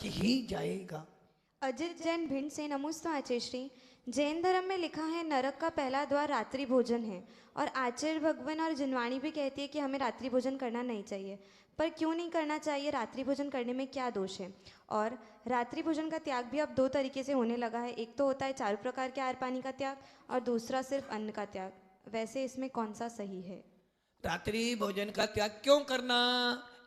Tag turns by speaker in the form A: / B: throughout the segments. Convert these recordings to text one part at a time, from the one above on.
A: ही जाएगा।
B: अजित जैन भिंड से नमोस्तु आचार्य। जैन धर्म में लिखा है नरक का पहला द्वार रात्रि भोजन है, और आचार्य भगवान और जिनवाणी भी कहती है कि हमें रात्रि भोजन करना नहीं चाहिए। पर क्यों नहीं करना चाहिए? रात्रि भोजन करने में क्या दोष है? और रात्रि भोजन का त्याग भी अब दो तरीके से होने लगा है। एक तो होता है चारों प्रकार के आहार पानी का त्याग, और दूसरा सिर्फ अन्न का त्याग। वैसे इसमें कौन सा सही है?
A: रात्रि भोजन का त्याग क्यों करना?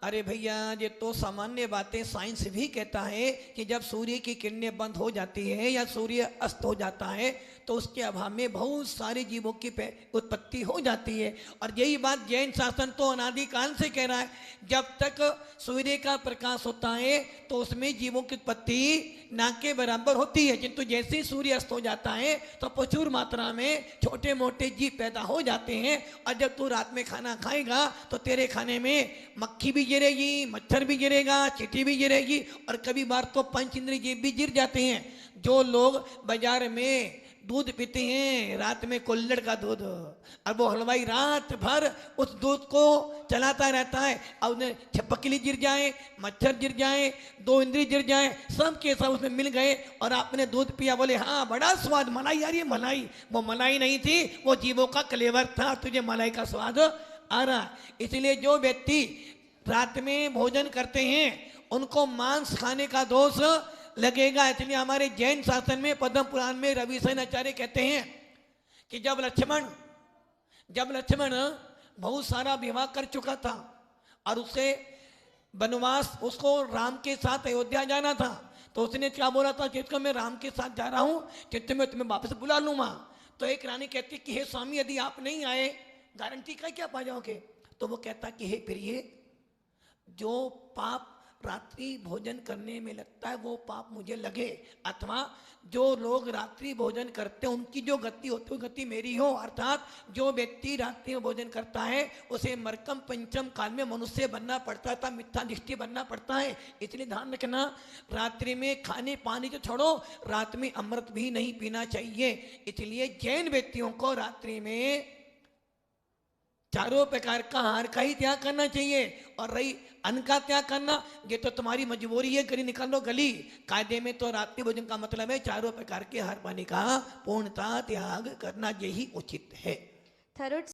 A: अरे भैया, ये तो सामान्य बातें। साइंस भी कहता है कि जब सूर्य की किरणें बंद हो जाती है या सूर्य अस्त हो जाता है तो उसके अभाव में बहुत सारे जीवों की उत्पत्ति हो जाती है। और यही बात जैन शासन तो अनादिकाल से कह रहा है, जब तक सूर्य का प्रकाश होता है तो उसमें जीवों की उत्पत्ति ना के बराबर होती है, किंतु जैसे ही सूर्य अस्त हो जाता है तो प्रचुर मात्रा में छोटे मोटे जीव पैदा हो जाते हैं। और जब तू रात में खाना खाएगा तो तेरे खाने में मक्खी भी गिरेगी, मच्छर भी गिरेगा, चींटी भी गिरेगी, और कभी बार तो पंच इंद्रिय जीव भी गिर जाते हैं। जो लोग बाजार में दूध पीते हैं, रात में कुल्हड़ का दूध, और वो हलवाई रात भर उस दूध को चलाता रहता है, और उन्हें छपकली गिर जाए, मच्छर गिर जाए, दो इंद्री गिर जाए, सब के सब उसमें मिल गए, और आपने दूध पिया, बोले हाँ बड़ा स्वाद, मलाई यार ये मलाई। वो मलाई नहीं थी, वो जीवों का कलेवर था, तुझे मलाई का स्वाद आ रहा। इसलिए जो व्यक्ति रात में भोजन करते हैं उनको मांस खाने का दोष लगेगा। इसलिए हमारे जैन शासन में पद्म पुराण में रविसेन आचार्य कहते हैं कि जब लक्ष्मण बहुत सारा विवाह कर चुका था और उससे वनवास, उसको राम के साथ अयोध्या जाना था, तो उसने क्या बोला था कि मैं राम के साथ जा रहा हूं, चित्त में तुम्हें वापस बुला लूंगा। तो एक रानी कहती कि हे स्वामी, यदि आप नहीं आए गारंटी का क्या पा जाओगे? तो वो कहता कि हे प्रिय, जो पाप रात्रि भोजन करने में लगता है वो पाप मुझे लगे, अथवा जो लोग रात्रि भोजन करते हैं उनकी जो गति होती है गति मेरी हो। अर्थात जो व्यक्ति रात्रि में भोजन करता है उसे मरकम पंचम काल में मनुष्य बनना पड़ता था, मिथ्या दृष्टि बनना पड़ता है। इसलिए ध्यान रखना, रात्रि में खाने पानी तो छोड़ो, रात में अमृत भी नहीं पीना चाहिए। इसलिए जैन व्यक्तियों को रात्रि में चारों प्रकार का आहार का ही त्याग करना चाहिए। और रही अन्न का त्याग करना, ये तो तुम्हारी मजबूरी है, गली निकाल लो गली। कायदे में तो रात्रि भोजन का मतलब है चारों प्रकार के आहार पानी का पूर्णता त्याग करना, यही उचित है।
B: थर्ड